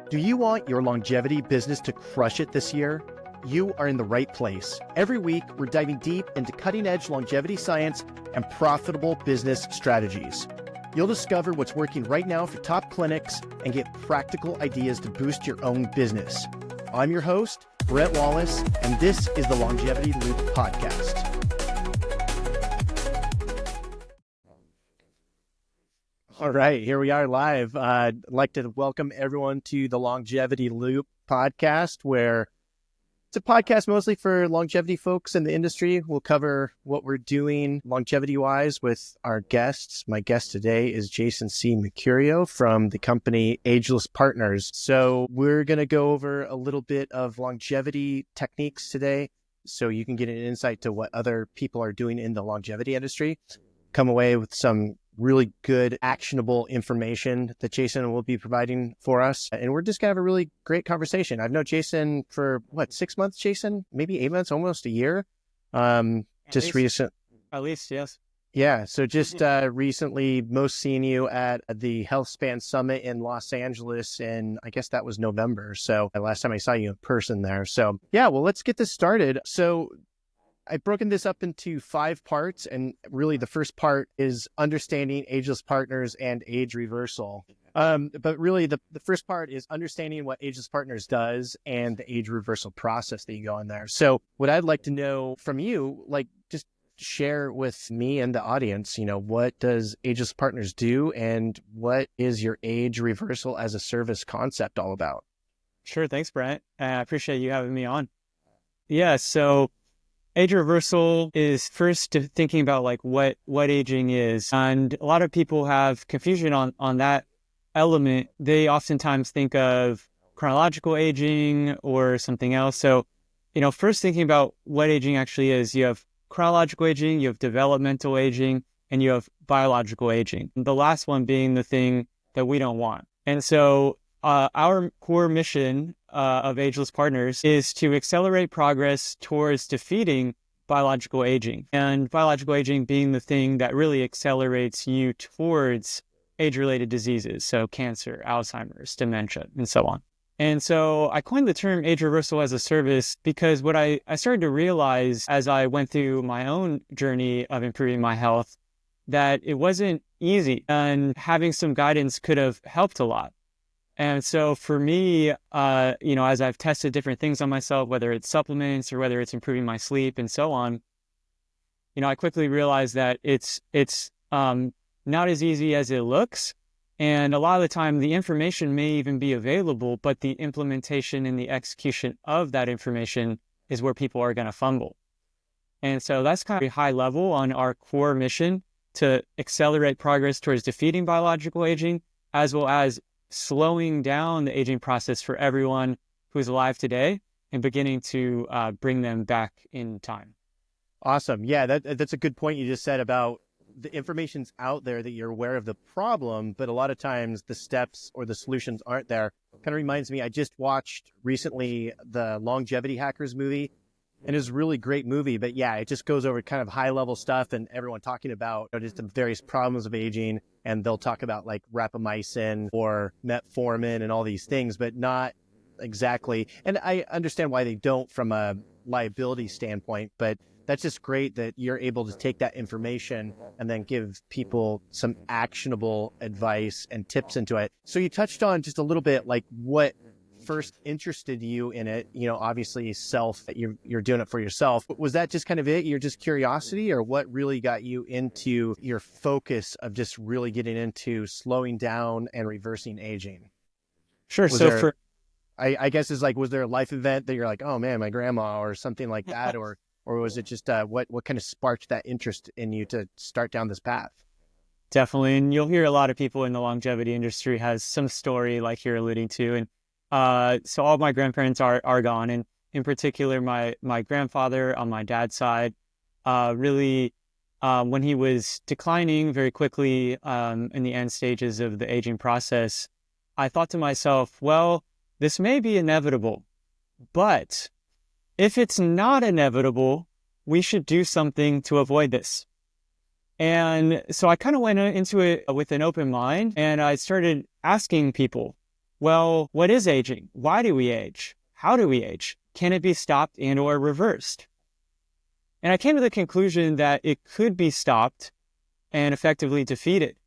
Do you want your longevity business to crush it this year? You are in the right place. Every week, we're diving deep into cutting-edge longevity science and profitable business strategies. You'll discover what's working right now for top clinics and get practical ideas to boost your own business. I'm your host, Brent Wallace, and this is the Longevity Loop podcast. All right, here we are live. I'd like to welcome everyone to the Longevity Loop podcast, where it's a podcast mostly for longevity folks in the industry. We'll cover what we're doing longevity-wise with our guests. My guest today is Jason C. Mercurio from the company Ageless Partners. So we're going to go over a little bit of longevity techniques today, so you can get an insight to what other people are doing in the longevity industry. Come away with some really good, actionable information that Jason will be providing for us. And we're just going to have a really great conversation. I've known Jason for, 6 months, Jason? Maybe 8 months, almost a year. Just recent. At least, yes. Yeah. So just recently, most seeing you at the Health Span Summit in Los Angeles, and I guess that was November. So last time I saw you in person there. So yeah, well, let's get this started. So I've broken this up into 5 parts, and really the first part is understanding Ageless Partners and age reversal. But really the first part is understanding what Ageless Partners does and the age reversal process that you go in there. So what I'd like to know from you, just share with me and the audience, what does Ageless Partners do, and what is your age reversal as a service concept all about? Sure. Thanks, Brent. I appreciate you having me on. Yeah. So age reversal is first thinking about what aging is. And a lot of people have confusion on that element. They oftentimes think of chronological aging or something else. So, first thinking about what aging actually is, you have chronological aging, you have developmental aging, and you have biological aging. The last one being the thing that we don't want. And so our core mission of Ageless Partners is to accelerate progress towards defeating biological aging, and biological aging being the thing that really accelerates you towards age-related diseases, so cancer, Alzheimer's, dementia, and so on. And so I coined the term age reversal as a service because what I started to realize as I went through my own journey of improving my health, that it wasn't easy, and having some guidance could have helped a lot. And so for me, as I've tested different things on myself, whether it's supplements or whether it's improving my sleep and so on, I quickly realized that it's not as easy as it looks. And a lot of the time, the information may even be available, but the implementation and the execution of that information is where people are going to fumble. And so that's kind of a high level on our core mission to accelerate progress towards defeating biological aging, as well as slowing down the aging process for everyone who's alive today and beginning to bring them back in time. Awesome. Yeah, that's a good point you just said about the information's out there that you're aware of the problem, but a lot of times the steps or the solutions aren't there. Kind of reminds me, I just watched recently the Longevity Hackers movie, and it was a really great movie, but yeah, it just goes over kind of high level stuff and everyone talking about just the various problems of aging. And they'll talk about rapamycin or metformin and all these things, but not exactly. And I understand why they don't from a liability standpoint, but that's just great that you're able to take that information and then give people some actionable advice and tips into it. So you touched on just a little bit what first interested you in it, obviously you're doing it for yourself. Was that just kind of it? You're just curiosity, or what really got you into your focus of just really getting into slowing down and reversing aging? Sure. I guess it's was there a life event that you're like, oh man, my grandma or something like that? or was it just what kind of sparked that interest in you to start down this path? Definitely. And you'll hear a lot of people in the longevity industry has some story like you're alluding to. And so all of my grandparents are gone, and in particular, my grandfather on my dad's side, really, when he was declining very quickly, in the end stages of the aging process, I thought to myself, well, this may be inevitable, but if it's not inevitable, we should do something to avoid this. And so I kind of went into it with an open mind, and I started asking people, well, what is aging? Why do we age? How do we age? Can it be stopped and or reversed? And I came to the conclusion that it could be stopped and effectively defeated,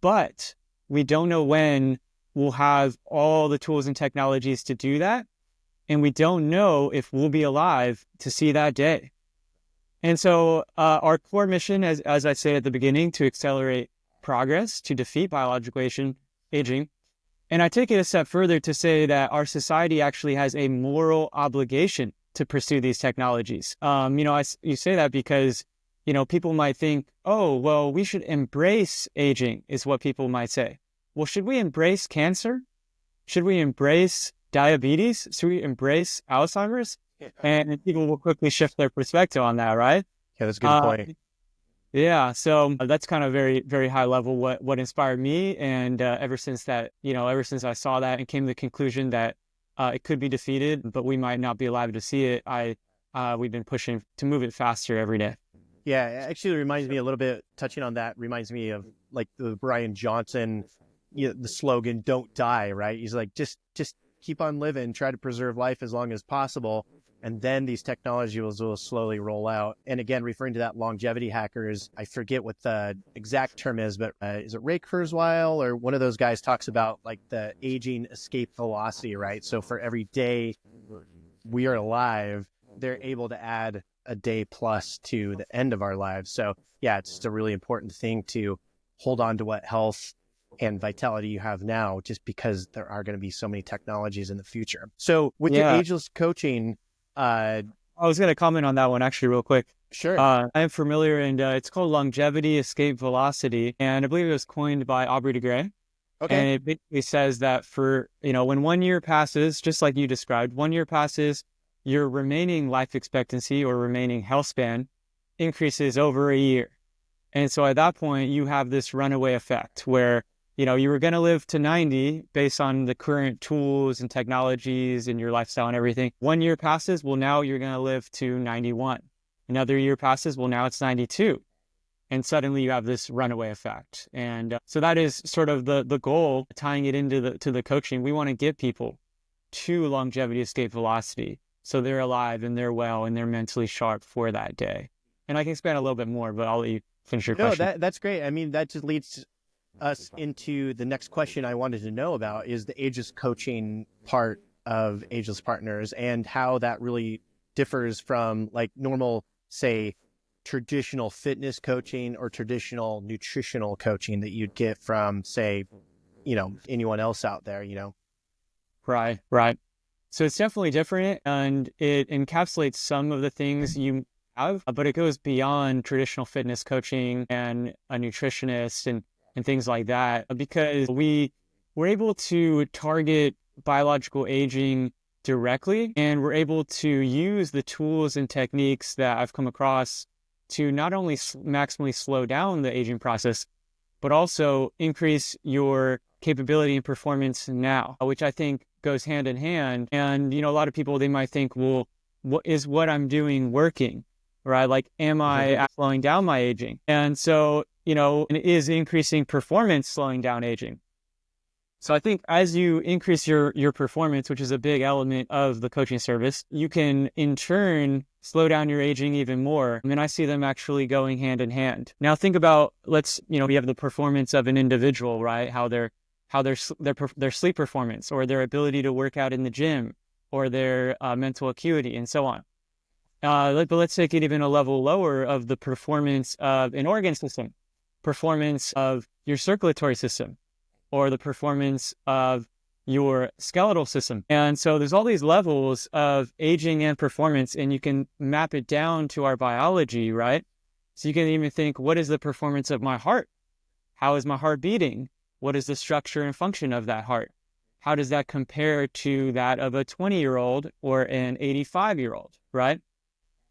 but we don't know when we'll have all the tools and technologies to do that. And we don't know if we'll be alive to see that day. And so our core mission, as I said at the beginning, to accelerate progress, to defeat biological aging. And I take it a step further to say that our society actually has a moral obligation to pursue these technologies. You say that because, people might think, oh, well, we should embrace aging is what people might say. Well, should we embrace cancer? Should we embrace diabetes? Should we embrace Alzheimer's? Yeah. And people will quickly shift their perspective on that, right? Yeah, that's a good point. Yeah, so that's kind of very, very high level what inspired me. And ever since I saw that and came to the conclusion that it could be defeated, but we might not be alive to see it, we've been pushing to move it faster every day. Yeah, it actually reminds me a little bit, touching on that, reminds me of like the Brian Johnson, the slogan, "Don't die," right? He's like, just keep on living, try to preserve life as long as possible. And then these technologies will slowly roll out. And again, referring to that longevity hackers, I forget what the exact term is, but is it Ray Kurzweil or one of those guys talks about like the aging escape velocity, right? So for every day we are alive, they're able to add a day plus to the end of our lives. So yeah, it's just a really important thing to hold on to what health and vitality you have now, just because there are going to be so many technologies in the future. So with your ageless coaching, I was going to comment on that one actually real quick. Sure. I am familiar, and it's called longevity escape velocity, and I believe it was coined by Aubrey de Grey. Okay. And it basically says that for, when 1 year passes, just like you described, 1 year passes, your remaining life expectancy or remaining health span increases over a year. And so at that point, you have this runaway effect where you were going to live to 90 based on the current tools and technologies and your lifestyle and everything. 1 year passes, well, now you're going to live to 91. Another year passes, well, now it's 92. And suddenly you have this runaway effect. And so that is sort of the goal, tying it into the coaching. We want to get people to longevity escape velocity so they're alive and they're well and they're mentally sharp for that day. And I can expand a little bit more, but I'll let you finish your question. No, that's great. I mean, that just leads us into the next question I wanted to know about, is the ageless coaching part of Ageless Partners and how that really differs from like normal, say, traditional fitness coaching or traditional nutritional coaching that you'd get from, say, anyone else out there, Right. So it's definitely different, and it encapsulates some of the things you have, but it goes beyond traditional fitness coaching and a nutritionist and things like that, because we're able to target biological aging directly, and we're able to use the tools and techniques that I've come across to not only maximally slow down the aging process, but also increase your capability and performance now, which I think goes hand in hand. And, a lot of people, they might think, well, what I'm doing working, right? Like, am I slowing down my aging? And so, and is increasing performance slowing down aging? So I think as you increase your performance, which is a big element of the coaching service, you can in turn slow down your aging even more. I mean, I see them actually going hand in hand. Now think about, we have the performance of an individual, right? How their sleep performance, or their ability to work out in the gym, or their mental acuity, and so on. But let's take it even a level lower of the performance of an organ system, performance of your circulatory system, or the performance of your skeletal system. And so there's all these levels of aging and performance, and you can map it down to our biology, right? So you can even think, what is the performance of my heart? How is my heart beating? What is the structure and function of that heart? How does that compare to that of a 20-year-old or an 85-year-old, right?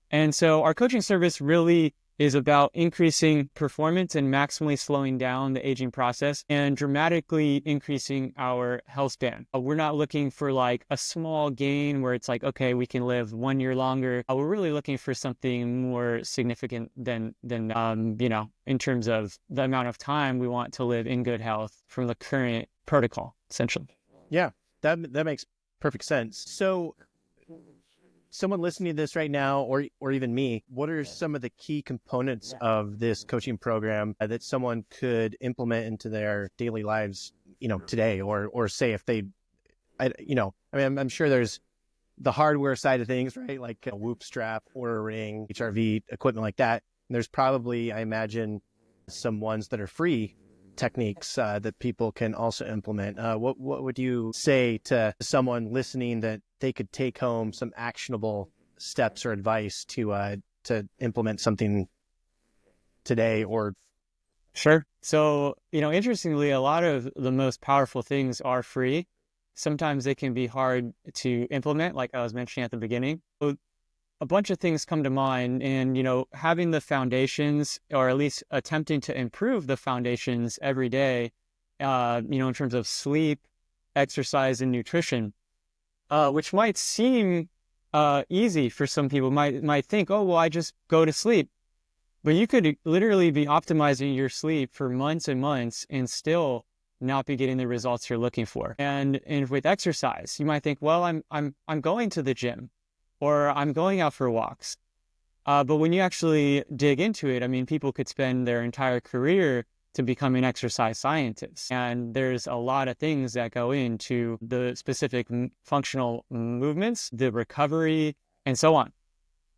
And so our coaching service really is about increasing performance and maximally slowing down the aging process and dramatically increasing our health span. We're not looking for like a small gain where it's like, okay, we can live 1 year longer. We're really looking for something more significant than in terms of the amount of time we want to live in good health from the current protocol, essentially. Yeah, that makes perfect sense. So someone listening to this right now, or even me, what are some of the key components of this coaching program that someone could implement into their daily lives, today, or say if they, I mean, I'm sure there's the hardware side of things, right? Like a Whoop strap or a ring, HRV equipment like that. And there's probably, I imagine, some ones that are free techniques that people can also implement. What would you say to someone listening that they could take home some actionable steps or advice to implement something today? Or Sure. So, interestingly, a lot of the most powerful things are free. Sometimes they can be hard to implement, like I was mentioning at the beginning. So a bunch of things come to mind, and, having the foundations, or at least attempting to improve the foundations every day, in terms of sleep, exercise, and nutrition, which might seem easy for some people, might think, oh, well, I just go to sleep. But you could literally be optimizing your sleep for months and months and still not be getting the results you're looking for. And with exercise, you might think, well, I'm going to the gym, or I'm going out for walks. But when you actually dig into it, I mean, people could spend their entire career to becoming exercise scientists. And there's a lot of things that go into the specific functional movements, the recovery, and so on.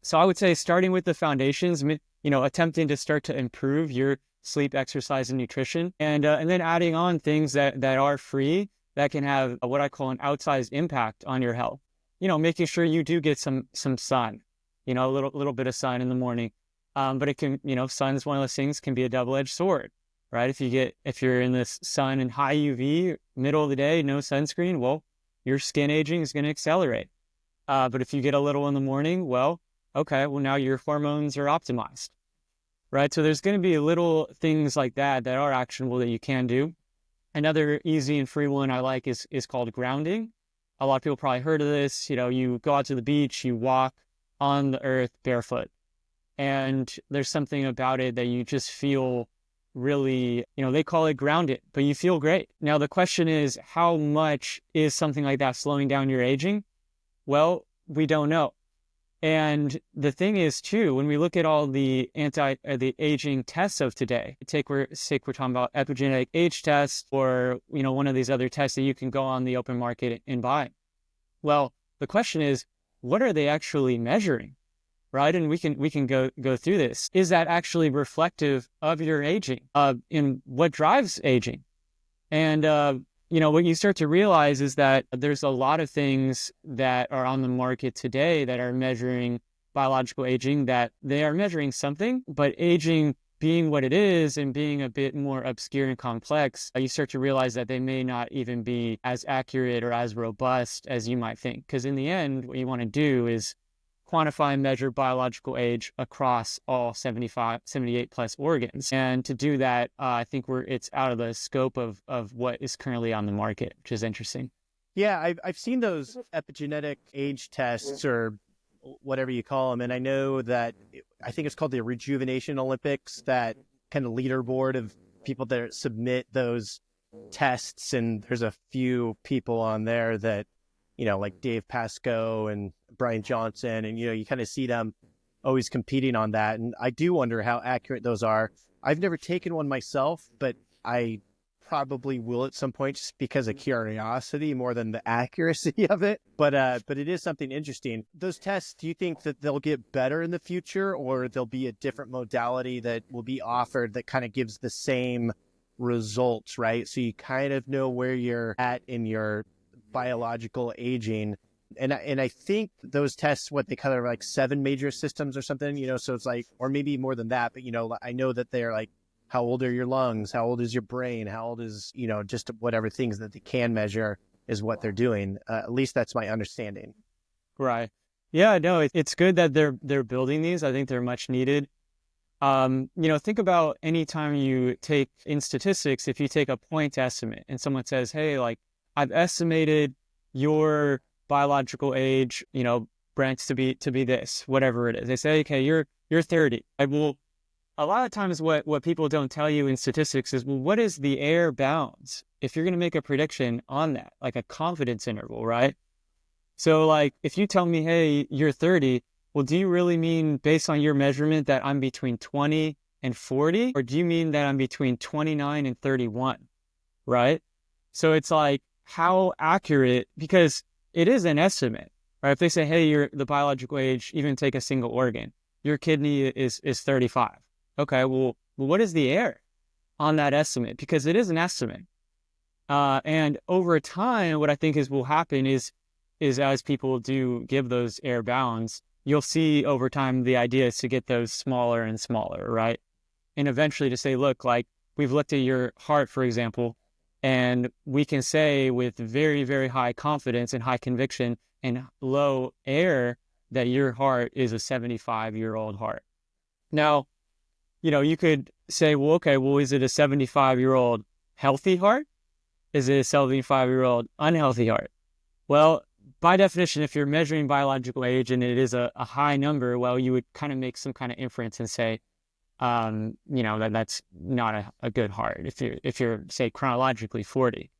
So I would say starting with the foundations, attempting to start to improve your sleep, exercise, and nutrition, and then adding on things that are free that can have what I call an outsized impact on your health. Making sure you do get some sun, a little bit of sun in the morning. But it can, sun is one of those things, can be a double-edged sword, right? If you're in this sun in high UV, middle of the day, no sunscreen, well, your skin aging is going to accelerate. But if you get a little in the morning, well, okay, well, now your hormones are optimized, right? So there's going to be little things like that are actionable that you can do. Another easy and free one I like is called grounding. A lot of people probably heard of this. You go out to the beach, you walk on the earth barefoot, and there's something about it that you just feel really, they call it grounded, but you feel great. Now, the question is, how much is something like that slowing down your aging? Well, we don't know. And the thing is, too, when we look at all the the aging tests of today, we're talking about epigenetic age tests, or one of these other tests that you can go on the open market and buy. Well, the question is, what are they actually measuring, right? And we can go through this. Is that actually reflective of your aging? In what drives aging? And what you start to realize is that there's a lot of things that are on the market today that are measuring biological aging, that they are measuring something, but aging being what it is and being a bit more obscure and complex, you start to realize that they may not even be as accurate or as robust as you might think. Because in the end, what you want to do is quantify and measure biological age across all 78 plus organs. And to do that, I think it's out of the scope of what is currently on the market, which is interesting. yeah, I've seen those epigenetic age tests, or whatever you call them, and I know that I think it's called the Rejuvenation Olympics, that kind of leaderboard of people that submit those tests, and there's a few people on there that like Dave Pascoe and Brian Johnson, and you kind of see them always competing on that. And I do wonder how accurate those are. I've never taken one myself, but I probably will at some point, just because of curiosity more than the accuracy of it. But it is something interesting. Those tests, do you think that they'll get better in the future, or there'll be a different modality that will be offered that kind of gives the same results, right? So you kind of know where you're at in your biological aging. And I think those tests, what they cover, like 7 major systems or something, so it's like, or maybe more than that, but I know that they're like, how old are your lungs? How old is your brain? How old is, just whatever things that they can measure is what they're doing. At least that's my understanding. Right. Yeah, no, it's good that they're building these. I think they're much needed. Think about any time you take in statistics, if you take a point estimate and someone says, hey, like, I've estimated your biological age, Brent, to be this, whatever it is. They say, okay, you're 30. a lot of times what people don't tell you in statistics is, well, what is the air bounds? If you're going to make a prediction on that, like a confidence interval, right? So like, if you tell me, hey, you're 30, well, do you really mean based on your measurement that I'm between 20 and 40? Or do you mean that I'm between 29 and 31, right? So it's like, how accurate, because it is an estimate, right? If they say, hey, you're the biological age, even take a single organ, your kidney is 35. Okay, well, what is the error on that estimate? Because it is an estimate. And over time, what I think will happen is as people do give those air bounds, you'll see over time the idea is to get those smaller and smaller, right? And eventually to say, look, like we've looked at your heart, for example, and we can say with very, very high confidence and high conviction and low error that your heart is a 75-year-old heart. Now, you could say, well, okay, well, is it a 75-year-old healthy heart? Is it a 75-year-old unhealthy heart? Well, by definition, if you're measuring biological age and it is a high number, well, you would kind of make some kind of inference and say, that's not a good heart if you're say chronologically 40.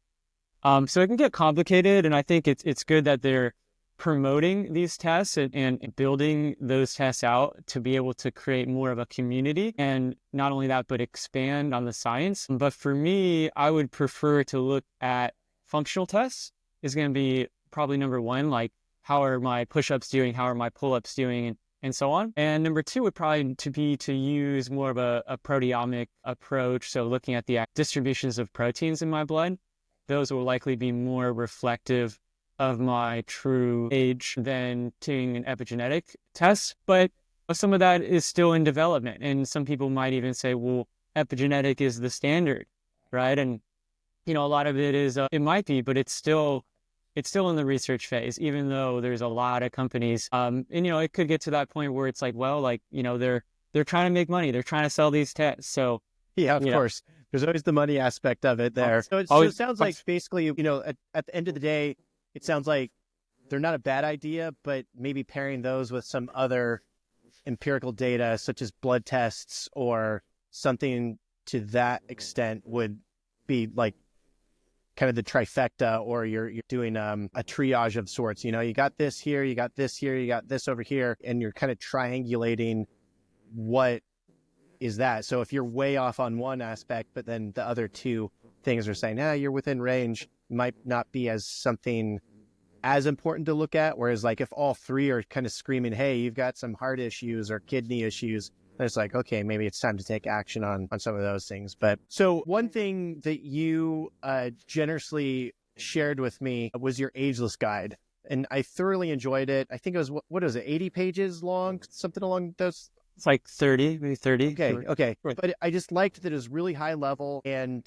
So it can get complicated, and I think it's good that they're promoting these tests and building those tests out to be able to create more of a community, and not only that, but expand on the science. But for me, I would prefer to look at functional tests is going to be probably number one, like how are my push-ups doing, how are my pull-ups doing, and so on. And number two would probably to use more of a proteomic approach. So looking at the distributions of proteins in my blood, those will likely be more reflective of my true age than doing an epigenetic test. But some of that is still in development. And some people might even say, well, epigenetic is the standard, right? And, a lot of it is, it might be, but it's still in the research phase, even though there's a lot of companies. And, it could get to that point where it's like, well, like, they're trying to make money. They're trying to sell these tests. So yeah, of course, there's always the money aspect of it there. So it sounds like basically, at the end of the day, it sounds like they're not a bad idea, but maybe pairing those with some other empirical data, such as blood tests or something to that extent, would be like kind of the trifecta, or you're doing a triage of sorts. You got this here, you got this here, you got this over here, and you're kind of triangulating what is that. So if you're way off on one aspect, but then the other two things are saying, you're within range, might not be as something as important to look at. Whereas like if all three are kind of screaming, hey, you've got some heart issues or kidney issues, then it's like, okay, maybe it's time to take action on some of those things. But so one thing that you generously shared with me was your Ageless guide. And I thoroughly enjoyed it. I think it was, what is it, 80 pages long, something along those. It's like 30, maybe 30. Okay. But I just liked that it was really high level and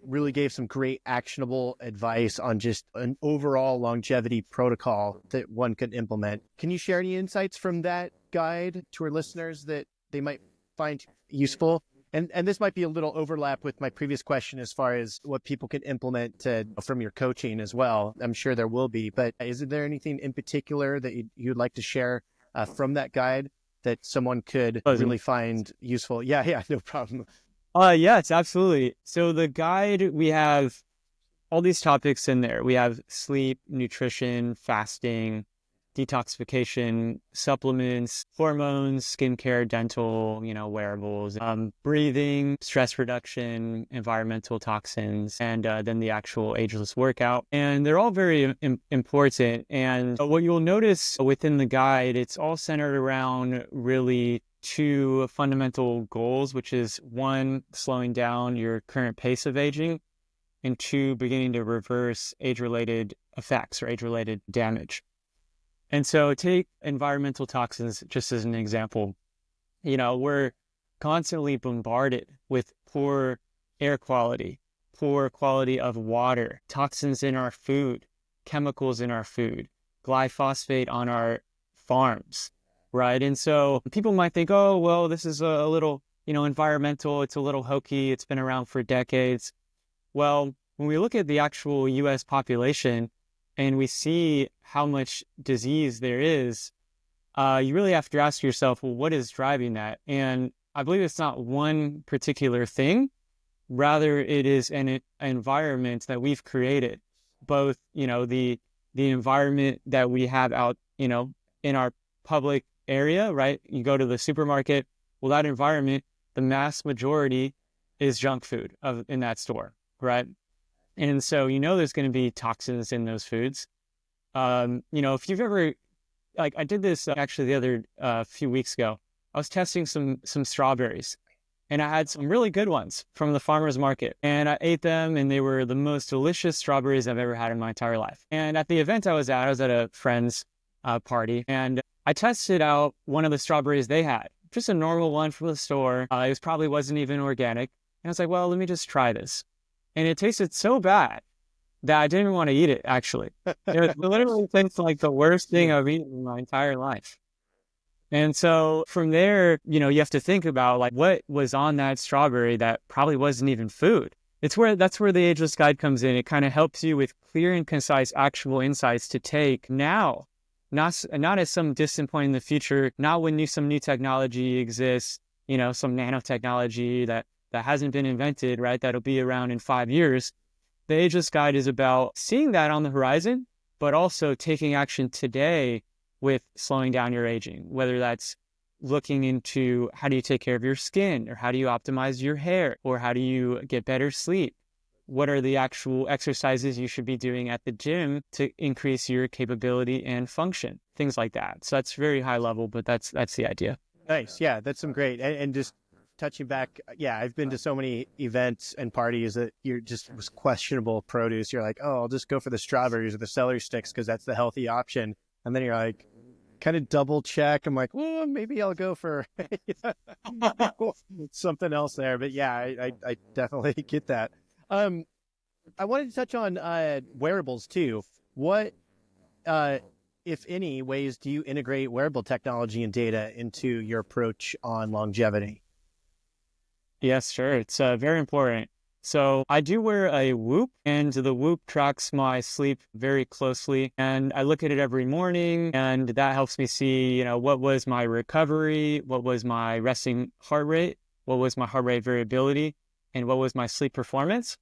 really gave some great actionable advice on just an overall longevity protocol that one could implement. Can you share any insights from that guide to our listeners that they might find useful? And this might be a little overlap with my previous question as far as what people can implement from your coaching as well. I'm sure there will be, but is there anything in particular that you'd like to share from that guide that someone could really find useful? Yeah, no problem. Yes, absolutely. So the guide, we have all these topics in there. We have sleep, nutrition, fasting, detoxification, supplements, hormones, skincare, dental, wearables, breathing, stress reduction, environmental toxins, and then the actual Ageless workout. And they're all very important. And what you'll notice within the guide, it's all centered around really two fundamental goals, which is one, slowing down your current pace of aging, and two, beginning to reverse age-related effects or age-related damage. And so take environmental toxins just as an example. We're constantly bombarded with poor air quality, poor quality of water, toxins in our food, chemicals in our food, glyphosate on our farms, right? And so people might think, oh, well, this is a little, environmental. It's a little hokey. It's been around for decades. Well, when we look at the actual U.S. population and we see how much disease there is, you really have to ask yourself, well, what is driving that? And I believe it's not one particular thing. Rather, it is an environment that we've created, both, the environment that we have out, in our public area, right? You go to the supermarket, well, that environment, the mass majority is junk food in that store, right? And so, there's going to be toxins in those foods. If you've ever, like, I did this actually the other few weeks ago. I was testing some strawberries, and I had some really good ones from the farmer's market, and I ate them, and they were the most delicious strawberries I've ever had in my entire life. And at the event I was at a friend's party, and I tested out one of the strawberries they had, just a normal one from the store. It probably wasn't even organic. And I was like, well, let me just try this. And it tasted so bad that I didn't want to eat it, actually. It literally tastes like the worst thing I've eaten in my entire life. And so from there, you have to think about, like, what was on that strawberry that probably wasn't even food. That's where the Ageless Guide comes in. It kind of helps you with clear and concise, actual insights to take now, not at some distant point in the future, not when some new technology exists, some nanotechnology that hasn't been invented, right? That'll be around in 5 years. The Ageless Guide is about seeing that on the horizon, but also taking action today with slowing down your aging, whether that's looking into how do you take care of your skin, or how do you optimize your hair, or how do you get better sleep? What are the actual exercises you should be doing at the gym to increase your capability and function? Things like that. So that's very high level, but that's the idea. Nice. Yeah, that's some great. And just touching back, yeah, I've been to so many events and parties that you're just was questionable produce. You're like, oh, I'll just go for the strawberries or the celery sticks because that's the healthy option. And then you're like, kind of double check. I'm like, well, maybe I'll go for something else there. But yeah, I definitely get that. I wanted to touch on wearables too. What, if any, ways do you integrate wearable technology and data into your approach on longevity? Yes, sure. It's very important. So I do wear a Whoop, and the Whoop tracks my sleep very closely. And I look at it every morning, and that helps me see, what was my recovery, what was my resting heart rate, what was my heart rate variability, and what was my sleep performance.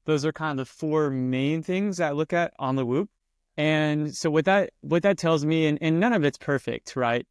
Those are kind of the four main things I look at on the Whoop. And so what that tells me, and none of it's perfect, right?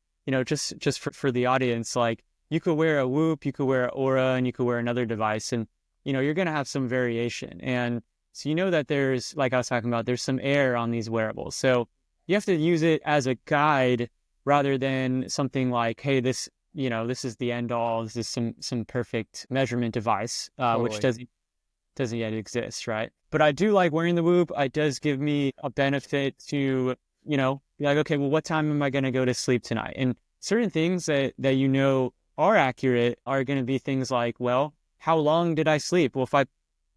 Just for the audience, like, you could wear a Whoop, you could wear an Aura, and you could wear another device, and you're going to have some variation. And so that there's, like I was talking about, there's some error on these wearables. So you have to use it as a guide rather than something like, hey, this is the end all. This is some perfect measurement device, Totally. which doesn't yet exist, right? But I do like wearing the Whoop. It does give me a benefit to, be like, okay, well, what time am I going to go to sleep tonight? And certain things that are accurate are going to be things like, well, how long did I sleep? Well, if I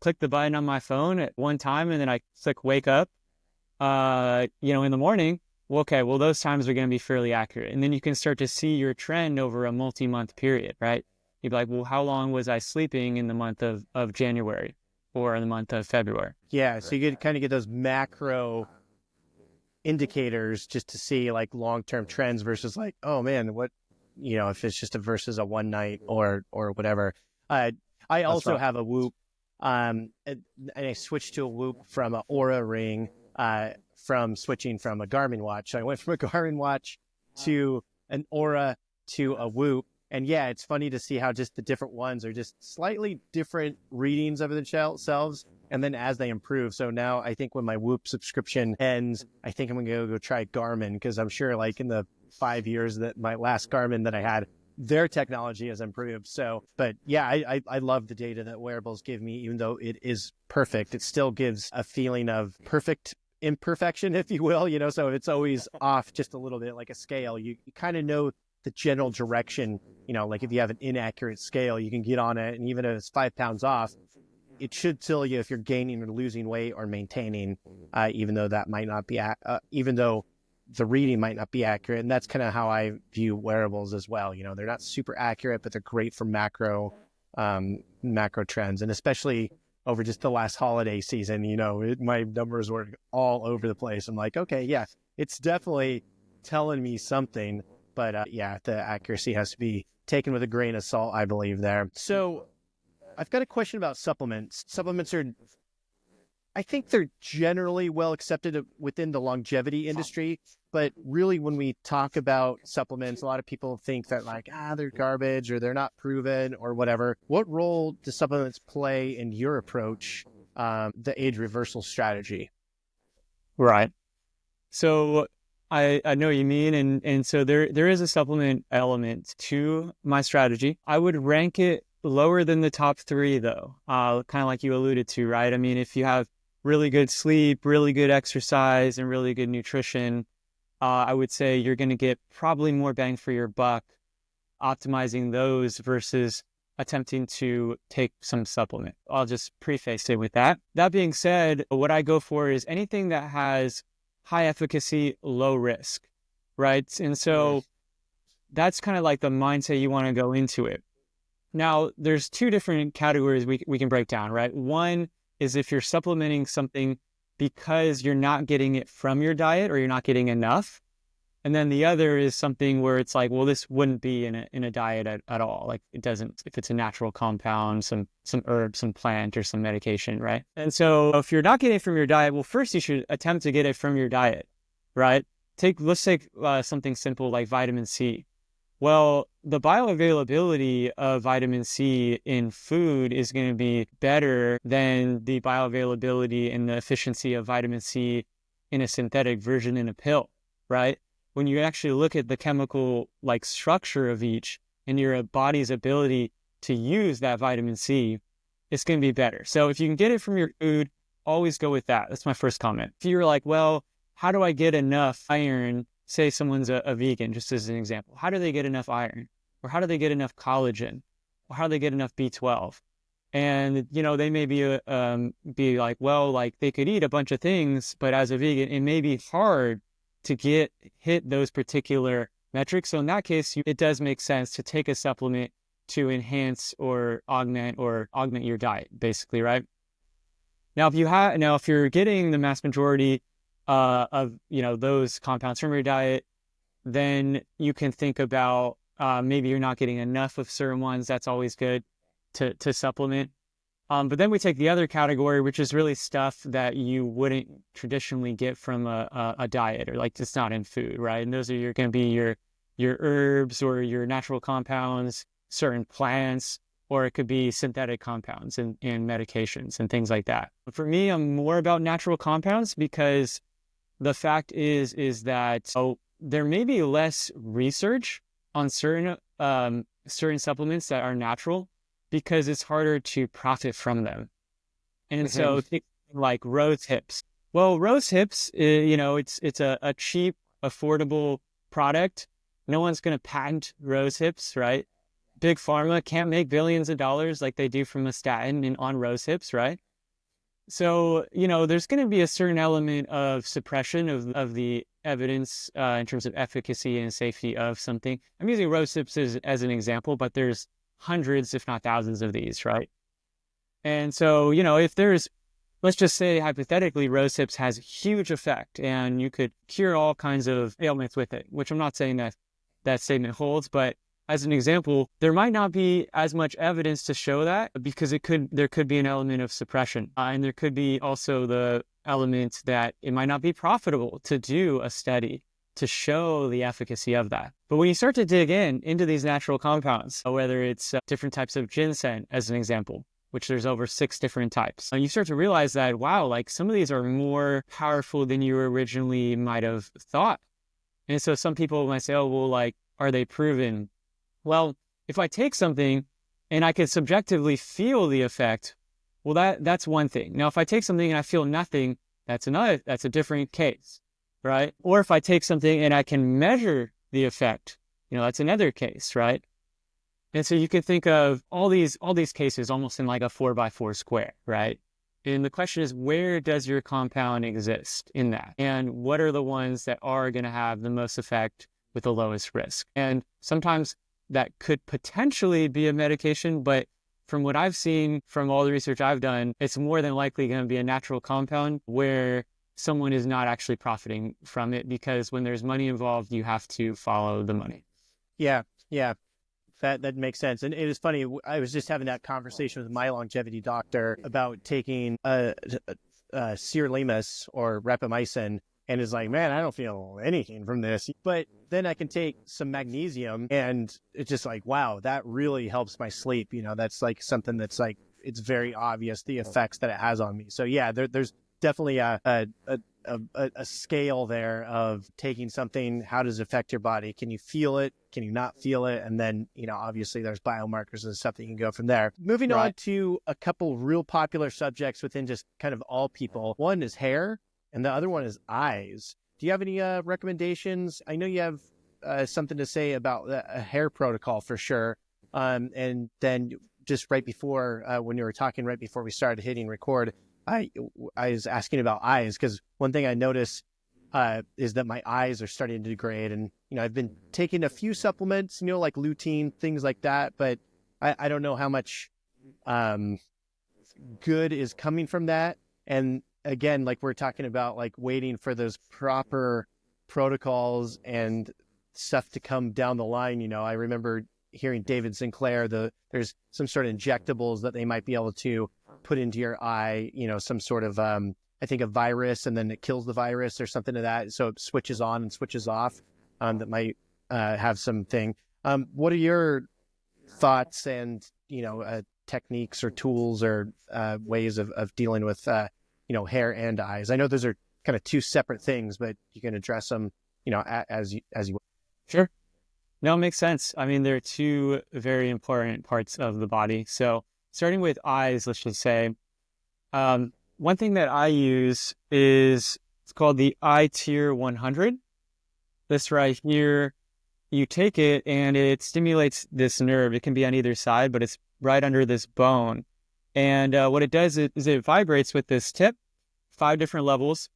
click the button on my phone at one time and then I click wake up, in the morning, well, okay, well, those times are going to be fairly accurate. And then you can start to see your trend over a multi-month period, right? You'd be like, well, how long was I sleeping in the month of January or in the month of February? Yeah, so you kind of get those macro indicators just to see like long-term trends versus like, oh man, what, if it's just versus a one night or whatever. I also have a Whoop, and I switched to a Whoop from an Aura ring, from switching from a Garmin watch. So I went from a Garmin watch to an Aura to a Whoop. And yeah, it's funny to see how just the different ones are just slightly different readings of themselves. And then as they improve. So now I think when my Whoop subscription ends, I think I'm going to go try Garmin, because I'm sure like in the 5 years that my last Garmin that I had, their technology has improved. So, but yeah, I love the data that wearables give me, even though it is perfect. It still gives a feeling of perfect imperfection, if you will, so it's always off just a little bit, like a scale. You kind of know the general direction, like if you have an inaccurate scale, you can get on it. And even if it's 5 pounds off, it should tell you if you're gaining or losing weight or maintaining, even though that might not be, even though the reading might not be accurate. And that's kind of how I view wearables as well. They're not super accurate, but they're great for macro trends. And especially over just the last holiday season, my numbers were all over the place. I'm like, okay, yeah, it's definitely telling me something. But yeah, the accuracy has to be taken with a grain of salt, I believe there. So I've got a question about supplements. Supplements are, I think they're generally well accepted within the longevity industry, but really when we talk about supplements, a lot of people think that like, they're garbage or they're not proven or whatever. What role do supplements play in your approach, the age reversal strategy? Right. So I know what you mean. And so there is a supplement element to my strategy. I would rank it lower than the top three though, kind of like you alluded to, right? I mean, if you have really good sleep, really good exercise, and really good nutrition, I would say you're going to get probably more bang for your buck optimizing those versus attempting to take some supplement. I'll just preface it with that. That being said, what I go for is anything that has high efficacy, low risk, right? And so that's kind of like the mindset you want to go into it. Now, there's two different categories we can break down, right? One is if you're supplementing something because you're not getting it from your diet or you're not getting enough. And then the other is something where it's like, well, this wouldn't be in a diet at all. Like it doesn't, if it's a natural compound, some herb, some plant or some medication, right? And so if you're not getting it from your diet, well, first you should attempt to get it from your diet, right? Let's take something simple like vitamin C. Well, the bioavailability of vitamin C in food is going to be better than the bioavailability and the efficiency of vitamin C in a synthetic version in a pill, right? When you actually look at the chemical like structure of each and your body's ability to use that vitamin C, it's going to be better. So if you can get it from your food, always go with that. That's my first comment. If you're like, well, how do I get enough iron? Say someone's a vegan, just as an example. How do they get enough iron? Or how do they get enough collagen? Or how do they get enough B12? And, they may be like, well, like they could eat a bunch of things, but as a vegan, it may be hard to hit those particular metrics. So in that case, it does make sense to take a supplement to enhance or augment your diet, basically, right? Now, if you're getting the mass majority of those compounds from your diet, then you can think about maybe you're not getting enough of certain ones. That's always good to supplement. But then we take the other category, which is really stuff that you wouldn't traditionally get from a diet, or like it's not in food, right? And those are going to be your herbs or your natural compounds, certain plants, or it could be synthetic compounds and medications and things like that. For me, I'm more about natural compounds because the fact is that there may be less research on certain supplements that are natural because it's harder to profit from them. And so think like rose hips. Well, rose hips, it's a cheap, affordable product. No one's going to patent rose hips, right? Big pharma can't make billions of dollars like they do from a statin on rose hips, right? So, there's going to be a certain element of suppression of the evidence in terms of efficacy and safety of something. I'm using rose hips as an example, but there's hundreds, if not thousands of these, right? And so, if let's just say hypothetically, rose hips has a huge effect and you could cure all kinds of ailments with it, which I'm not saying that statement holds, but as an example, there might not be as much evidence to show that because there could be an element of suppression. And there could be also the element that it might not be profitable to do a study to show the efficacy of that. But when you start to dig into these natural compounds, whether it's different types of ginseng, as an example, which there's over 6 different types, you start to realize that, wow, like some of these are more powerful than you originally might have thought. And so some people might say, oh, well, like, are they proven? Well, if I take something and I can subjectively feel the effect, well, that's one thing. Now, if I take something and I feel nothing, that's a different case, right? Or if I take something and I can measure the effect, that's another case, right? And so you can think of all these cases almost in like a 4x4 square, right? And the question is, where does your compound exist in that? And what are the ones that are going to have the most effect with the lowest risk? And sometimes that could potentially be a medication, but from what I've seen from all the research I've done, it's more than likely going to be a natural compound where someone is not actually profiting from it, because when there's money involved, you have to follow the money. Yeah, yeah, that makes sense. And it is funny. I was just having that conversation with my longevity doctor about taking sirolimus or rapamycin, and is like, man, I don't feel anything from this. But then I can take some magnesium, and it's just like, wow, that really helps my sleep. That's like something that's like, it's very obvious the effects that it has on me. So yeah, there's definitely a scale there of taking something. How does it affect your body? Can you feel it? Can you not feel it? And then, obviously there's biomarkers and stuff that you can go from there. Moving on to a couple real popular subjects within just kind of all people. One is hair, and the other one is eyes. Do you have any recommendations? I know you have something to say about a hair protocol for sure. And then just right before, when you were talking right before we started hitting record, I was asking about eyes, because one thing I noticed is that my eyes are starting to degrade. And, I've been taking a few supplements, like lutein, things like that, but I don't know how much good is coming from that. And again, like we're talking about, like waiting for those proper protocols and stuff to come down the line. I remember hearing David Sinclair, there's some sort of injectables that they might be able to put into your eye, some sort of, I think a virus, and then it kills the virus or something to that. So it switches on and switches off, that might have something. What are your thoughts and, techniques or tools or ways of dealing with, hair and eyes? I know those are kind of two separate things, but you can address them, as you. Sure. No, it makes sense. I mean, there are two very important parts of the body. So starting with eyes, let's just say, one thing that I use is, it's called the eye tier 100. This right here, you take it and it stimulates this nerve. It can be on either side, but it's right under this bone. And what it does is it vibrates with this tip, 5 different levels,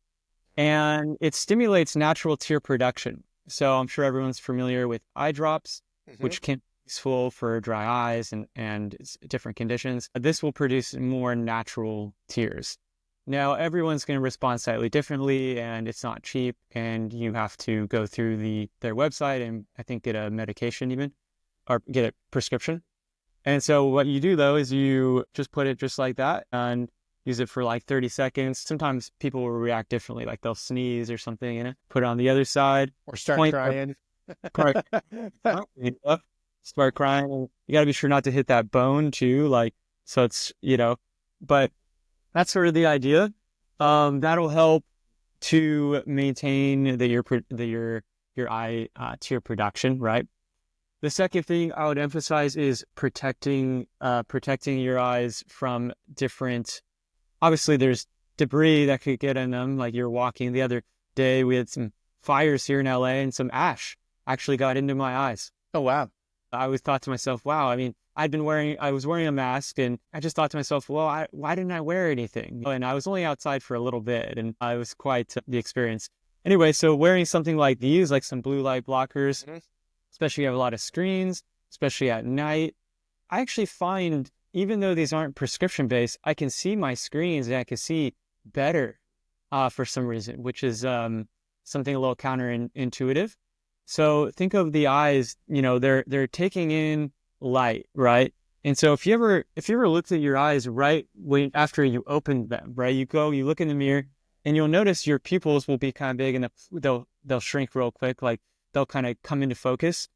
and it stimulates natural tear production. So I'm sure everyone's familiar with eye drops, which can be useful for dry eyes and different conditions. This will produce more natural tears. Now, everyone's going to respond slightly differently, and it's not cheap, and you have to go through their website and I think get a medication even, or get a prescription. And so what you do, though, is you just put it just like that and use it for like 30 seconds. Sometimes people will react differently, like they'll sneeze or something in it. Put it on the other side. Or start crying. Start crying. You got to be sure not to hit that bone too. Like, so it's, but that's sort of the idea. That'll help to maintain your eye tear production, right? The second thing I would emphasize is protecting your eyes from different. Obviously, there's debris that could get in them. Like you're walking. The other day, we had some fires here in LA, and some ash actually got into my eyes. Oh, wow. I always thought to myself, wow, I mean, I was wearing a mask, and I just thought to myself, well, why didn't I wear anything? And I was only outside for a little bit, and I was quite the experience. Anyway, so wearing something like these, like some blue light blockers, especially if you have a lot of screens, especially at night, I actually find, even though these aren't prescription-based, I can see my screens and I can see better for some reason, which is something a little counterintuitive. So think of the eyes, they're taking in light, right? And so if you ever looked at your eyes right after you opened them, right? You look in the mirror, and you'll notice your pupils will be kind of big, and they'll shrink real quick, like they'll kind of come into focus.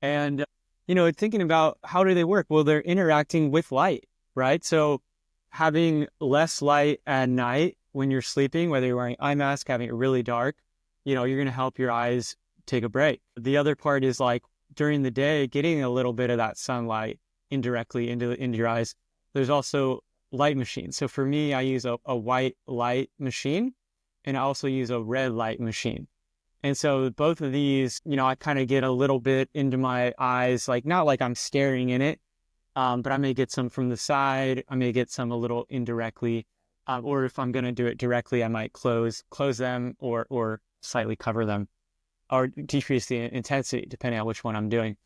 And thinking about how do they work? Well, they're interacting with light, right? So having less light at night when you're sleeping, whether you're wearing eye mask, having it really dark, you're going to help your eyes take a break. The other part is like during the day, getting a little bit of that sunlight indirectly into your eyes. There's also light machines. So for me, I use a white light machine, and I also use a red light machine. And so both of these, I kind of get a little bit into my eyes, like not like I'm staring in it, but I may get some from the side. I may get some a little indirectly, or if I'm going to do it directly, I might close them or slightly cover them, or decrease the intensity depending on which one I'm doing.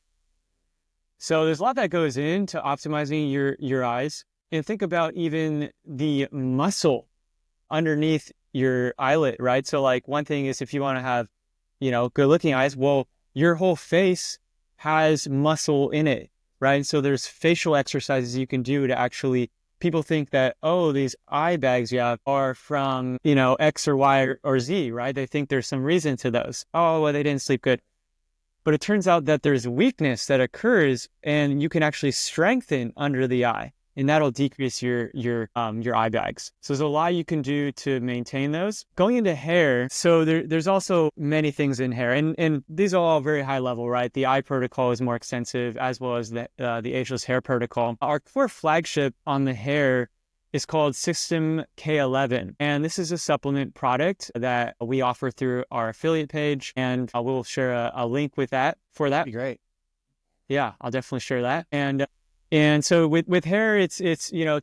So there's a lot that goes into optimizing your eyes. And think about even the muscle underneath your eyelid, right? So like one thing is if you want to have, good looking eyes, well, your whole face has muscle in it, right? So there's facial exercises you can do to actually, people think that, oh, these eye bags you have are from, X or Y or Z, right? They think there's some reason to those. Oh, well, they didn't sleep good. But it turns out that there's weakness that occurs and you can actually strengthen under the eye, and that'll decrease your eye bags. So there's a lot you can do to maintain those. Going into hair, so there's also many things in hair, and these are all very high level, right? The eye protocol is more extensive, as well as the ageless hair protocol. Our core flagship on the hair is called System K11. And this is a supplement product that we offer through our affiliate page. And we'll share a link with that for that. That'd be great. Yeah, I'll definitely share that. And so with hair, it's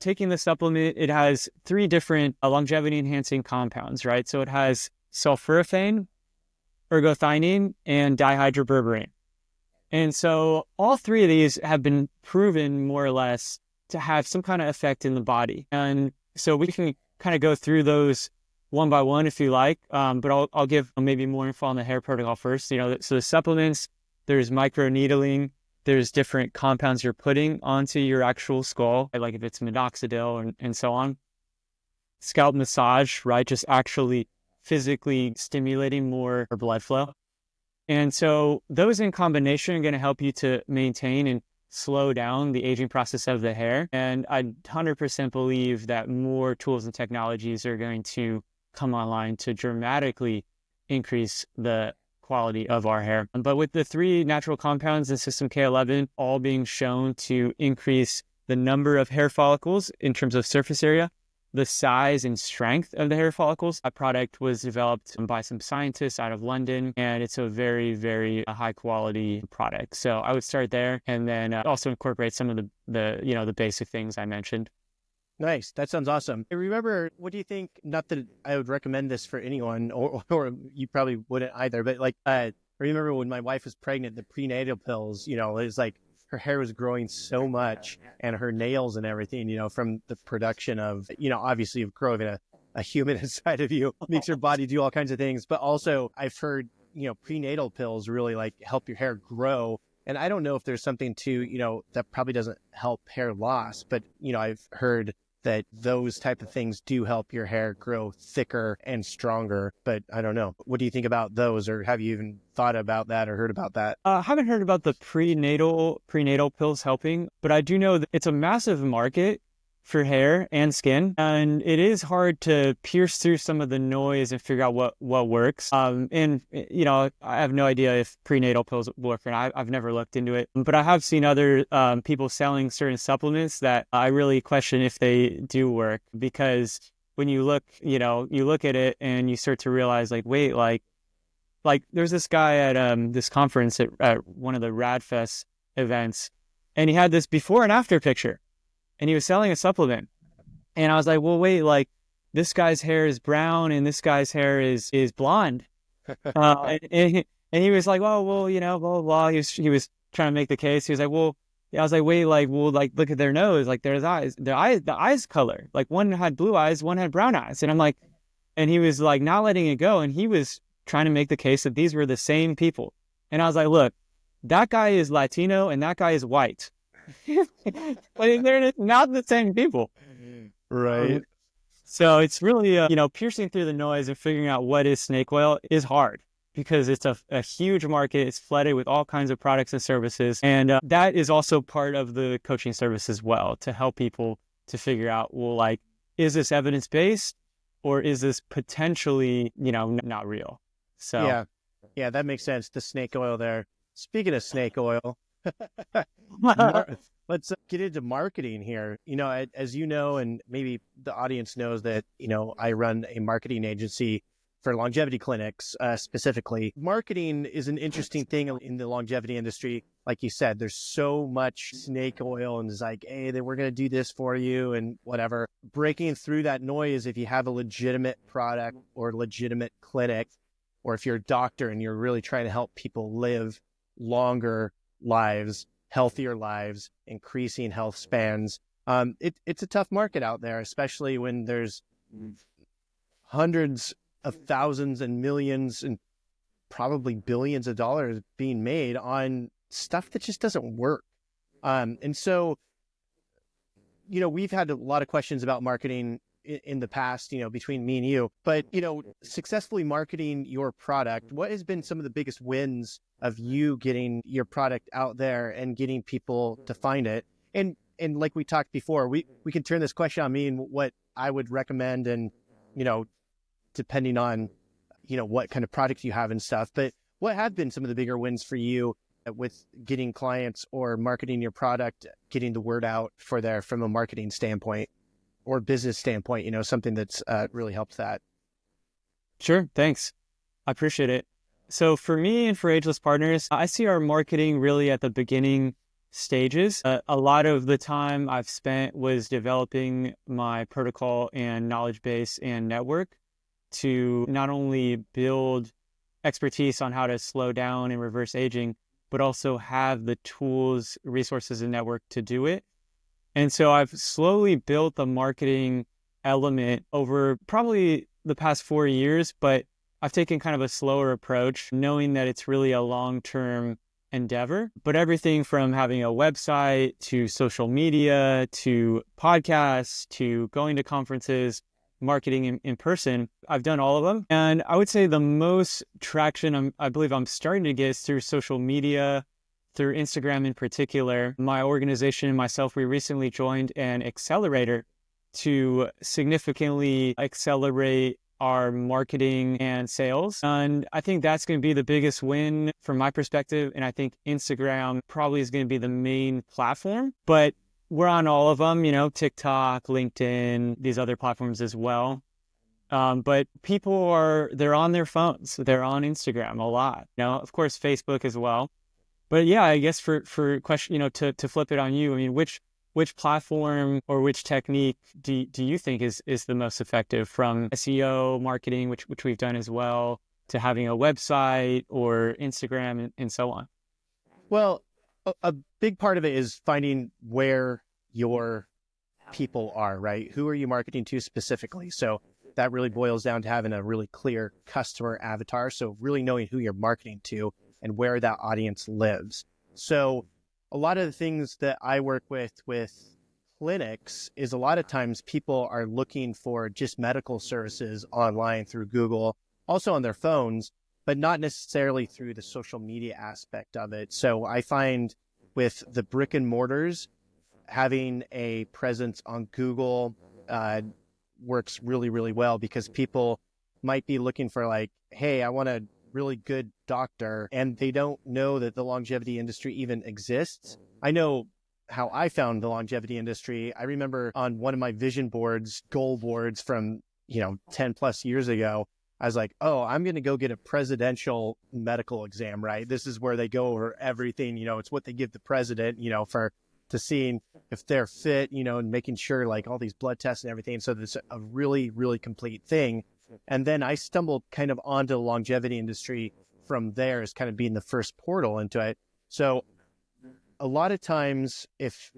taking the supplement, it has 3 different longevity enhancing compounds, right? So it has sulforaphane, ergothioneine, and dihydroberberine. And so all 3 of these have been proven more or less to have some kind of effect in the body. And so we can kind of go through those one by one if you like, but I'll give maybe more info on the hair protocol first. So the supplements, there's microneedling, there's different compounds you're putting onto your actual skull, like if it's minoxidil and so on. Scalp massage, right? Just actually physically stimulating more blood flow. And so those in combination are going to help you to maintain and slow down the aging process of the hair. And I 100% believe that more tools and technologies are going to come online to dramatically increase the quality of our hair. But with the 3 natural compounds in System K11 all being shown to increase the number of hair follicles in terms of surface area, the size and strength of the hair follicles. That product was developed by some scientists out of London, and it's a very, very high quality product. So I would start there, and then also incorporate some of the basic things I mentioned. Nice. That sounds awesome. I remember, what do you think? Not that I would recommend this for anyone, or you probably wouldn't either, but like, I remember when my wife was pregnant, the prenatal pills, it was like, her hair was growing so much, and her nails and everything, from the production of, obviously of growing a human inside of you, makes your body do all kinds of things. But also I've heard, prenatal pills really like help your hair grow. And I don't know if there's something to, that probably doesn't help hair loss, but, I've heard that those type of things do help your hair grow thicker and stronger. But I don't know. What do you think about those? Or have you even thought about that or heard about that? I haven't heard about the prenatal pills helping, but I do know that it's a massive market for hair and skin, and it is hard to pierce through some of the noise and figure out what works. And I have no idea if prenatal pills work, and I've never looked into it. But I have seen other people selling certain supplements that I really question if they do work, because when you look at it and you start to realize, like, wait, like there's this guy at this conference at one of the RadFest events, and he had this before and after picture. And he was selling a supplement. And I was like, well, wait, like this guy's hair is brown and this guy's hair is blonde. And he was like, well, blah, blah, blah. He was trying to make the case. He was like, well, I was like, wait, like, well, like, look at their nose. Like their eyes color. Like one had blue eyes, one had brown eyes. And I'm like, and he was like not letting it go. And he was trying to make the case that these were the same people. And I was like, look, that guy is Latino and that guy is white. But they're not the same people. Right. So it's really, piercing through the noise and figuring out what is snake oil is hard, because it's a huge market. It's flooded with all kinds of products and services. And that is also part of the coaching service as well, to help people to figure out, well, like, is this evidence-based or is this potentially, not real? So yeah, that makes sense. The snake oil there. Speaking of snake oil, let's get into marketing here. As you know, and maybe the audience knows that, I run a marketing agency for longevity clinics, specifically. Marketing is an interesting thing in the longevity industry. Like you said, there's so much snake oil, and it's like, hey, then we're going to do this for you and whatever. Breaking through that noise, if you have a legitimate product or legitimate clinic, or if you're a doctor and you're really trying to help people live longer lives, healthier lives, increasing health spans. It's a tough market out there, especially when there's hundreds of thousands and millions and probably billions of dollars being made on stuff that just doesn't work. And so, we've had a lot of questions about marketing in the past, between me and you, but, successfully marketing your product, what has been some of the biggest wins of you getting your product out there and getting people to find it? And like we talked before, we can turn this question on me and what I would recommend, and, depending on, what kind of product you have and stuff, but what have been some of the bigger wins for you with getting clients or marketing your product, getting the word out from a marketing standpoint or business standpoint, something that's really helped that? Sure. Thanks. I appreciate it. So for me and for Ageless Partners, I see our marketing really at the beginning stages. A lot of the time I've spent was developing my protocol and knowledge base and network to not only build expertise on how to slow down and reverse aging, but also have the tools, resources, and network to do it. And so I've slowly built the marketing element over probably the past 4 years, but I've taken kind of a slower approach, knowing that it's really a long-term endeavor. But everything from having a website to social media to podcasts to going to conferences, marketing in person, I've done all of them. And I would say the most traction I believe I'm starting to get is through social media, through Instagram in particular. My organization and myself, we recently joined an accelerator to significantly accelerate our marketing and sales. And I think that's going to be the biggest win from my perspective. And I think Instagram probably is going to be the main platform, but we're on all of them, TikTok, LinkedIn, these other platforms as well. But people they're on their phones. They're on Instagram a lot. Of course, Facebook as well. But yeah, I guess for question, to flip it on you, I mean, which platform or which technique do you think is the most effective, from SEO marketing, which we've done as well, to having a website or Instagram and so on? Well, a big part of it is finding where your people are, right? Who are you marketing to specifically? So that really boils down to having a really clear customer avatar. So really knowing who you're marketing to and where that audience lives. So a lot of the things that I work with clinics is a lot of times people are looking for just medical services online through Google, also on their phones, but not necessarily through the social media aspect of it. So I find with the brick and mortars, having a presence on Google works really, really well, because people might be looking for like, hey, I want a really good doctor, and they don't know that the longevity industry even exists. I know how I found the longevity industry. I remember on one of my vision boards, goal boards from, 10 plus years ago, I was like, oh, I'm going to go get a presidential medical exam, right? This is where they go over everything, it's what they give the president, to seeing if they're fit, and making sure like all these blood tests and everything. So it's a really, really complete thing. And then I stumbled kind of onto the longevity industry from there as kind of being the first portal into it. So a lot of times if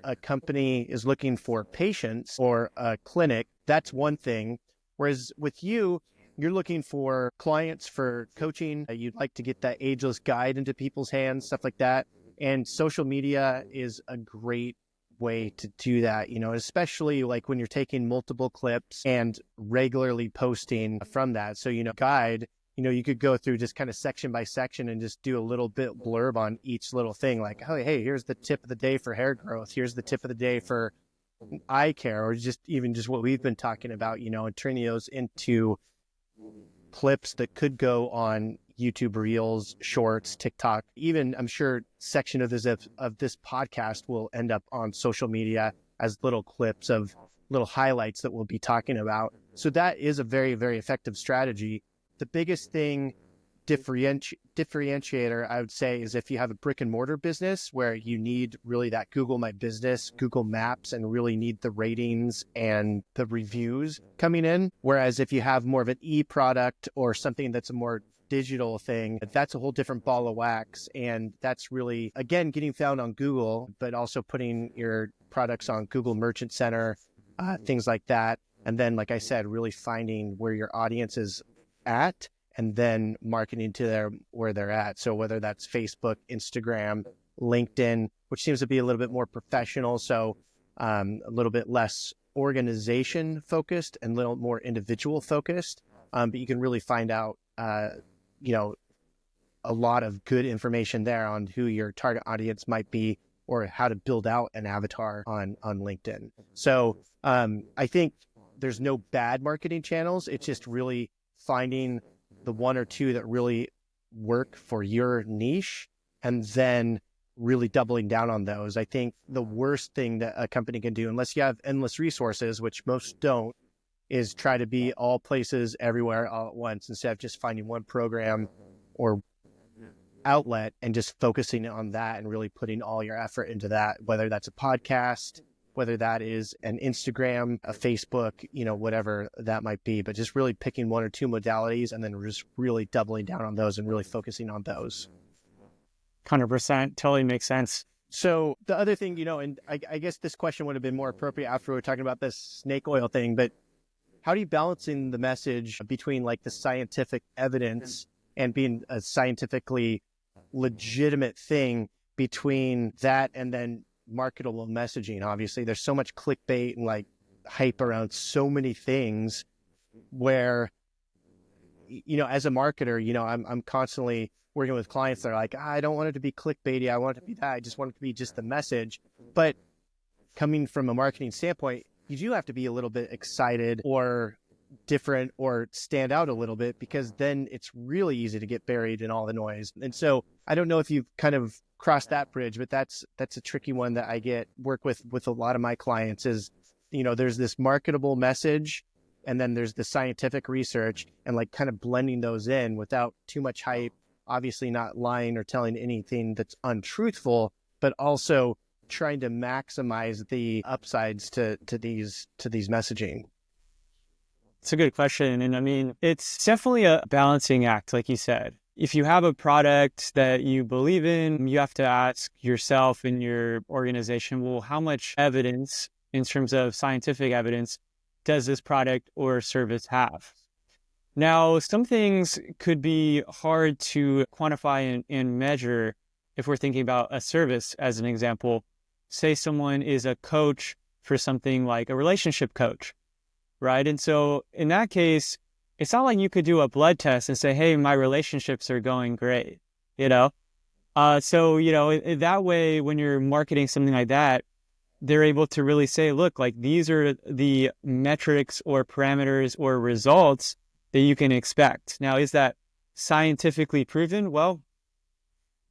a company is looking for patients or a clinic, that's one thing. Whereas with you, you're looking for clients for coaching. You'd like to get that ageless guide into people's hands, stuff like that. And social media is a great way to do that, especially like when you're taking multiple clips and regularly posting from that. So, guide, you could go through just kind of section by section and just do a little bit blurb on each little thing. Like, oh, hey, here's the tip of the day for hair growth. Here's the tip of the day for eye care, or just what we've been talking about, and turning those into clips that could go on YouTube Reels, Shorts, TikTok. Even I'm sure section of this podcast will end up on social media as little clips of little highlights that we'll be talking about. So that is a very, very effective strategy. The biggest thing differentiator, I would say, is if you have a brick and mortar business where you need really that Google My Business, Google Maps, and really need the ratings and the reviews coming in. Whereas if you have more of an e-product or something that's a more digital thing, that's a whole different ball of wax. And that's really, again, getting found on Google, but also putting your products on Google Merchant Center, things like that. And then, like I said, really finding where your audience is at and then marketing to where they're at. So whether that's Facebook, Instagram, LinkedIn, which seems to be a little bit more professional. So a little bit less organization focused and a little more individual focused. But you can really find out, a lot of good information there on who your target audience might be or how to build out an avatar on LinkedIn. So I think there's no bad marketing channels. It's just really finding the one or two that really work for your niche and then really doubling down on those. I think the worst thing that a company can do, unless you have endless resources, which most don't, is try to be all places everywhere all at once instead of just finding one program or outlet and just focusing on that and really putting all your effort into that, whether that's a podcast, whether that is an Instagram, a Facebook, whatever that might be, but just really picking one or two modalities and then just really doubling down on those and really focusing on those. 100%. Totally makes sense. So the other thing, and I guess this question would have been more appropriate after we were talking about this snake oil thing, but how do you balancing the message between like the scientific evidence and being a scientifically legitimate thing between that and then marketable messaging? Obviously, there's so much clickbait and like hype around so many things where, as a marketer, I'm constantly working with clients that are like, I don't want it to be clickbaity. I want it to be that. I just want it to be just the message. But coming from a marketing standpoint, you do have to be a little bit excited or different or stand out a little bit, because then it's really easy to get buried in all the noise. And so I don't know if you've kind of crossed that bridge, but that's a tricky one that I work with a lot of my clients is, there's this marketable message and then there's the scientific research and like kind of blending those in without too much hype, obviously not lying or telling anything that's untruthful, but also trying to maximize the upsides to these messaging. It's a good question. And I mean, it's definitely a balancing act, like you said. If you have a product that you believe in, you have to ask yourself and your organization, well, how much evidence in terms of scientific evidence does this product or service have? Now, some things could be hard to quantify and measure if we're thinking about a service as an example. Say someone is a coach for something like a relationship coach, right? And so in that case, it's not like you could do a blood test and say, hey, my relationships are going great, So, that way, when you're marketing something like that, they're able to really say, look, like these are the metrics or parameters or results that you can expect. Now, is that scientifically proven? Well,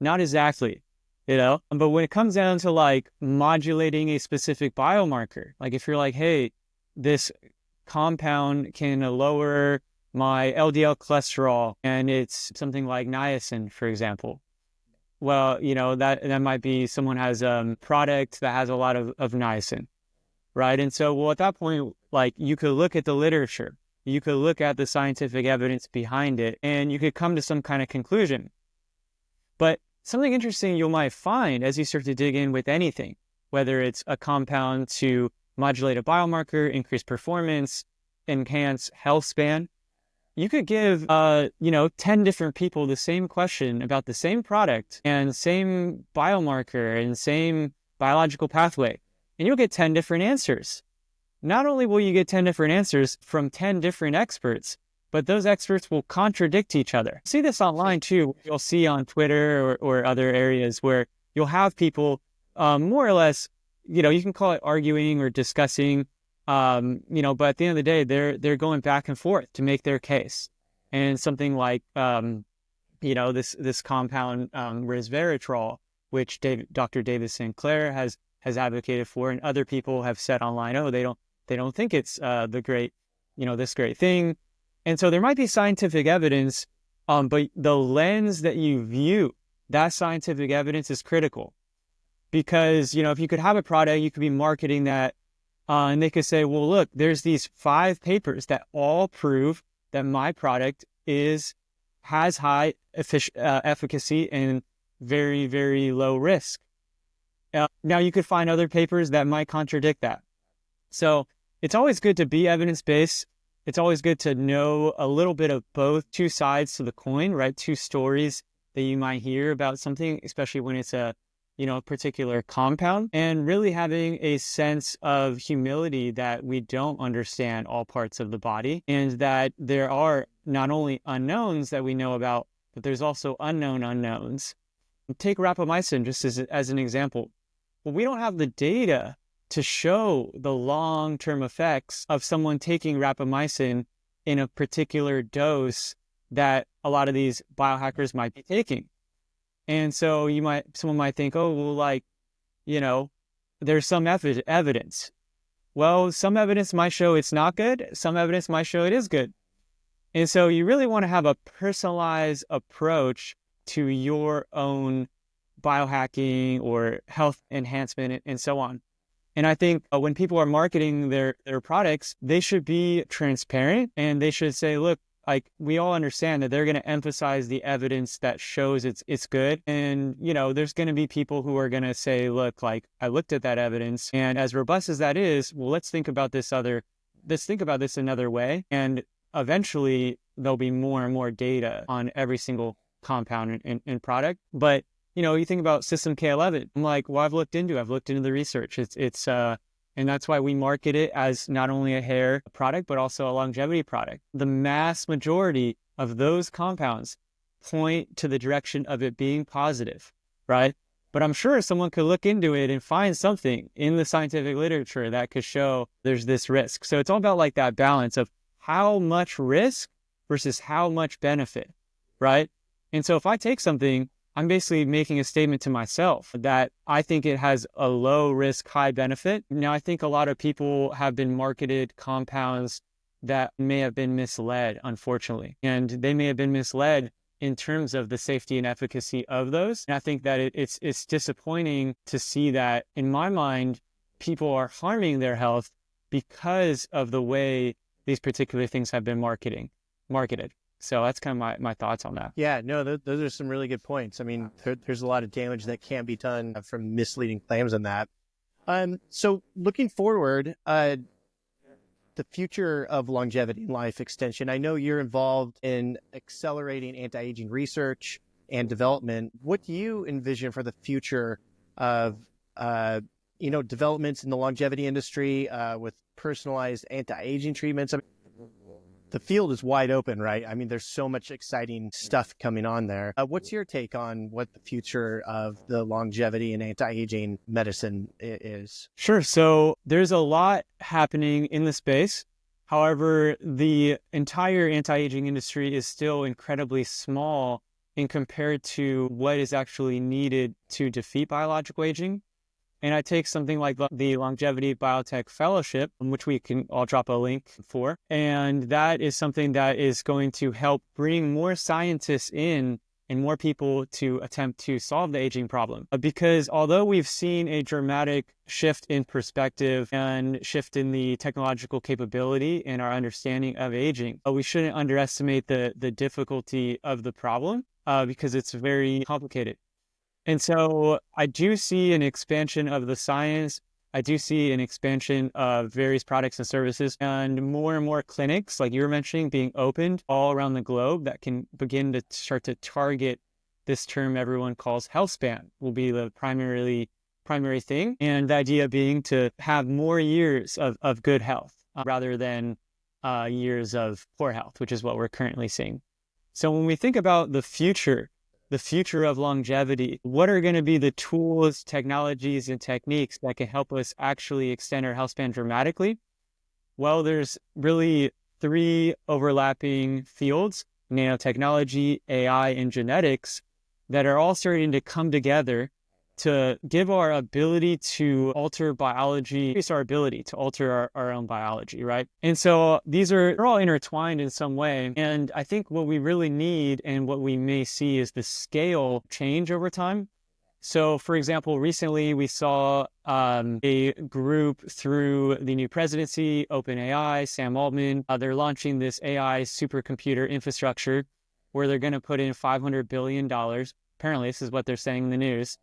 not exactly, but when it comes down to like modulating a specific biomarker, like if you're like, hey, this compound can lower my LDL cholesterol and it's something like niacin, for example. Well, that might be someone has a product that has a lot of niacin, right? And so, well, at that point, like you could look at the literature, you could look at the scientific evidence behind it, and you could come to some kind of conclusion. But something interesting you might find as you start to dig in with anything, whether it's a compound to modulate a biomarker, increase performance, enhance health span, you could give, 10 different people the same question about the same product and same biomarker and same biological pathway, and you'll get 10 different answers. Not only will you get 10 different answers from 10 different experts, but those experts will contradict each other. See this online too. You'll see on Twitter or other areas where you'll have people more or less, you can call it arguing or discussing, but at the end of the day, they're going back and forth to make their case. And something like, this compound, resveratrol, which Dr. David Sinclair has advocated for, and other people have said online, oh, they don't think it's this great thing. And so there might be scientific evidence, but the lens that you view that scientific evidence is critical. Because, if you could have a product, you could be marketing that, and they could say, well, look, there's these 5 papers that all prove that my product has high efficacy and very, very low risk. Now, you could find other papers that might contradict that. So it's always good to be evidence-based. It's always good to know a little bit of both, two sides to the coin, right? Two stories that you might hear about something, especially when it's a particular compound, and really having a sense of humility that we don't understand all parts of the body, and that there are not only unknowns that we know about, but there's also unknown unknowns. Take rapamycin just as an example. Well, we don't have the data to show the long-term effects of someone taking rapamycin in a particular dose that a lot of these biohackers might be taking. And so someone might think, oh, well, like, there's some evidence. Well, some evidence might show it's not good. Some evidence might show it is good. And so you really want to have a personalized approach to your own biohacking or health enhancement and so on. And I think when people are marketing their products, they should be transparent, and they should say, look, like, we all understand that they're going to emphasize the evidence that shows it's good. And, there's going to be people who are going to say, look, like, I looked at that evidence, and as robust as that is, well, let's think about this another way. And eventually there'll be more and more data on every single compound and product. But, you think about System K11. I'm like, well, I've looked into the research. And that's why we market it as not only a hair product, but also a longevity product. The mass majority of those compounds point to the direction of it being positive, right? But I'm sure someone could look into it and find something in the scientific literature that could show there's this risk. So it's all about like that balance of how much risk versus how much benefit, right? And so if I take something, I'm basically making a statement to myself that I think it has a low risk, high benefit. Now, I think a lot of people have been marketed compounds that may have been misled, unfortunately, and they may have been misled in terms of the safety and efficacy of those. And I think that it's disappointing to see that, in my mind, people are harming their health because of the way these particular things have been marketed. So that's kind of my thoughts on that. Yeah, no, those are some really good points. I mean, there's a lot of damage that can be done from misleading claims on that. So looking forward, the future of longevity and life extension, I know you're involved in accelerating anti-aging research and development. What do you envision for the future of, developments in the longevity industry with personalized anti-aging treatments? I mean, the field is wide open, right? I mean, there's so much exciting stuff coming on there. What's your take on what the future of the longevity and anti-aging medicine is? Sure. So there's a lot happening in the space. However, the entire anti-aging industry is still incredibly small in compared to what is actually needed to defeat biological aging. And I take something like the Longevity Biotech Fellowship, which we can all drop a link for. And that is something that is going to help bring more scientists in and more people to attempt to solve the aging problem. Because although we've seen a dramatic shift in perspective and shift in the technological capability and our understanding of aging, we shouldn't underestimate the difficulty of the problem because it's very complicated. And so I do see an expansion of the science. I do see an expansion of various products and services, and more clinics, like you were mentioning, being opened all around the globe that can begin to start to target this term everyone calls health span will be the primary thing. And the idea being to have more years of good health rather than years of poor health, which is what we're currently seeing. So when we think about the future of longevity, what are going to be the tools, technologies, and techniques that can help us actually extend our health span dramatically? Well, there's really three overlapping fields: nanotechnology, AI, and genetics, that are all starting to come together to give our ability to alter biology, increase our ability to alter our own biology, right? And so they're all intertwined in some way. And I think what we really need and what we may see is the scale change over time. So for example, recently we saw a group through the new presidency, OpenAI, Sam Altman, they're launching this AI supercomputer infrastructure where they're going to put in $500 billion. Apparently, this is what they're saying in the news.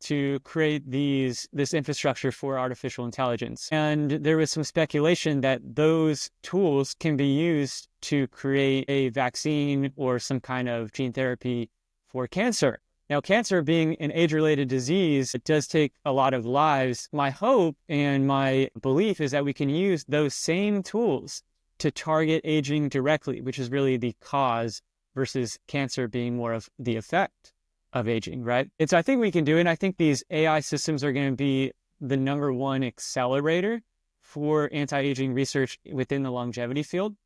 to create this infrastructure for artificial intelligence. And there was some speculation that those tools can be used to create a vaccine or some kind of gene therapy for cancer. Now, cancer being an age-related disease, it does take a lot of lives. My hope and my belief is that we can use those same tools to target aging directly, which is really the cause versus cancer being more of the effect of aging, right? And so I think we can do it. And I think these AI systems are going to be the number one accelerator for anti-aging research within the longevity field.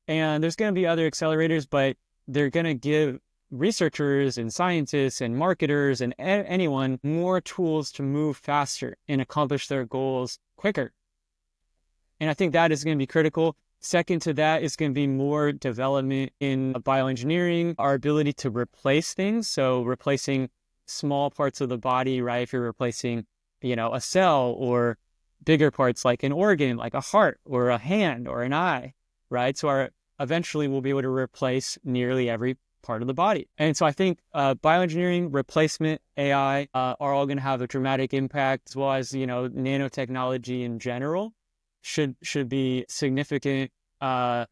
And there's going to be other accelerators, but they're going to give researchers and scientists and marketers and anyone more tools to move faster and accomplish their goals quicker. And I think that is going to be critical. Second to that is going to be more development in bioengineering, our ability to replace things. So replacing small parts of the body, right? If you're replacing, a cell, or bigger parts like an organ, like a heart or a hand or an eye, right? So eventually we'll be able to replace nearly every part of the body. And so I think bioengineering, replacement, AI are all going to have a dramatic impact, as well as, nanotechnology in general should be significant. Some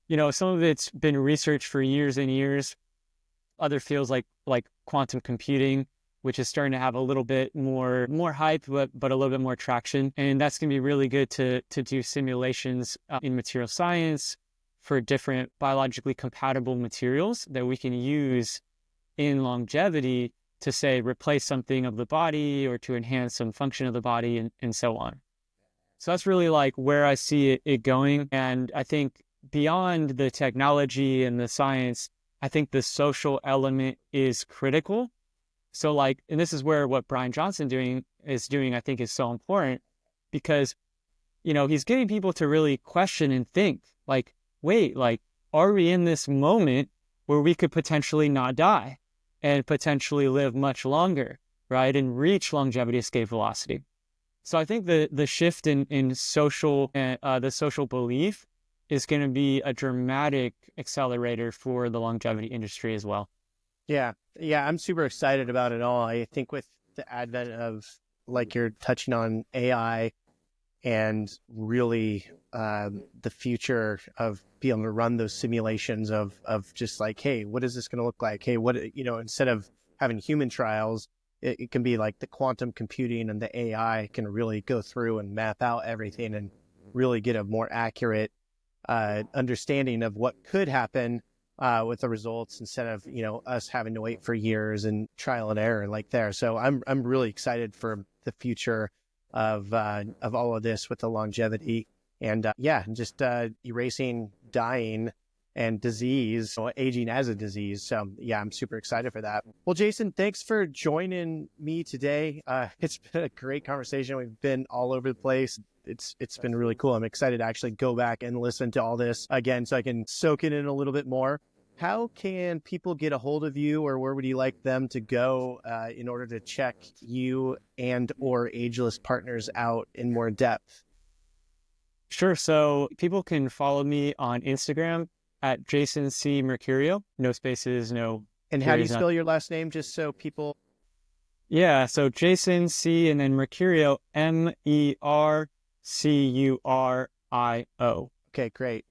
of it's been researched for years and years. Other fields like quantum computing, which is starting to have a little bit more hype, but a little bit more traction. And that's going to be really good to do simulations in material science for different biologically compatible materials that we can use in longevity to, say, replace something of the body or to enhance some function of the body and so on. So that's really like where I see it going. And I think beyond the technology and the science, I think the social element is critical. So and this is where what Brian Johnson is doing, I think, is so important, because, he's getting people to really question and think, wait, are we in this moment where we could potentially not die and potentially live much longer, right? And reach longevity escape velocity. So I think the shift in social, the social belief is going to be a dramatic accelerator for the longevity industry as well. Yeah, I'm super excited about it all. I think with the advent of, you're touching on, AI, and really the future of being able to run those simulations of just hey, what is this going to look like? Hey, what, instead of having human trials, it can be like the quantum computing and the AI can really go through and map out everything and really get a more accurate understanding of what could happen with the results, instead of, us having to wait for years and trial and error there. So I'm really excited for the future of all of this with the longevity and just erasing dying and disease, aging as a disease. So I'm super excited for that. Well, Jason, thanks for joining me today. It's been a great conversation. We've been all over the place. It's been really cool. I'm excited to actually go back and listen to all this again so I can soak it in a little bit more. How can people get a hold of you, or where would you like them to go in order to check you and or Ageless Partners out in more depth? Sure. So people can follow me on Instagram at Jason C. Mercurio. No spaces, no. And how do you spell your last name, just so people? Yeah. So Jason C. and then Mercurio, Mercurio. Okay, great.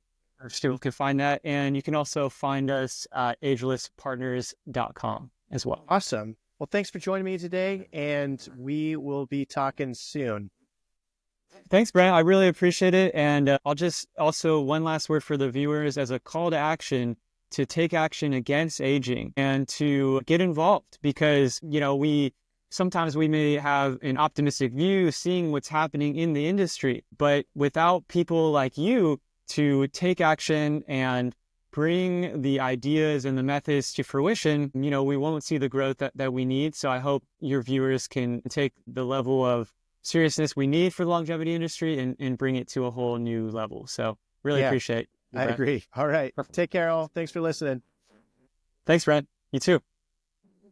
People can find that. And you can also find us at agelesspartners.com as well. Awesome. Well, thanks for joining me today, and we will be talking soon. Thanks, Brent. I really appreciate it. And I'll just also, one last word for the viewers as a call to action, to take action against aging and to get involved, because, sometimes we may have an optimistic view seeing what's happening in the industry, but without people like you to take action and bring the ideas and the methods to fruition, we won't see the growth that we need. So I hope your viewers can take the level of seriousness we need for the longevity industry and bring it to a whole new level. So really appreciate it. I agree. All right. Take care, all. Thanks for listening. Thanks, Brent. You too.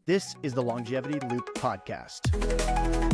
This is the Longevity Loop Podcast.